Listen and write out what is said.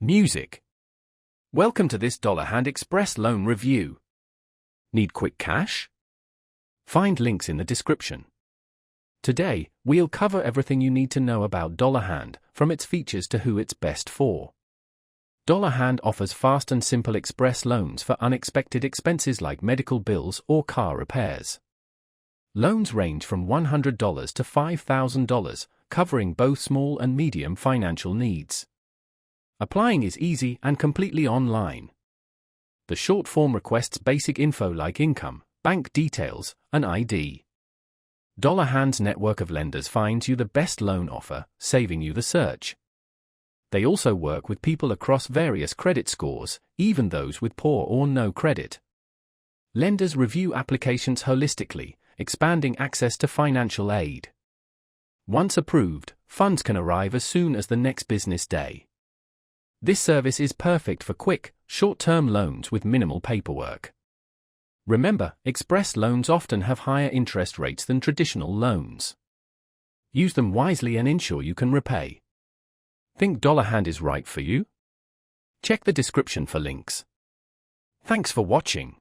Music. Welcome to this Dollar Hand Express loan review. Need quick cash? Find links in the description. Today, we'll cover everything you need to know about Dollar Hand, from its features to who it's best for. Dollar Hand offers fast and simple express loans for unexpected expenses like medical bills or car repairs. Loans range from $100 to $5,000, covering both small and medium financial needs. Applying is easy and completely online. The short form requests basic info like income, bank details, and ID. Dollar Hand's network of lenders finds you the best loan offer, saving you the search. They also work with people across various credit scores, even those with poor or no credit. Lenders review applications holistically, expanding access to financial aid. Once approved, funds can arrive as soon as the next business day. This service is perfect for quick, short-term loans with minimal paperwork. Remember, express loans often have higher interest rates than traditional loans. Use them wisely and ensure you can repay. Think Dollar Hand is right for you? Check the description for links. Thanks for watching.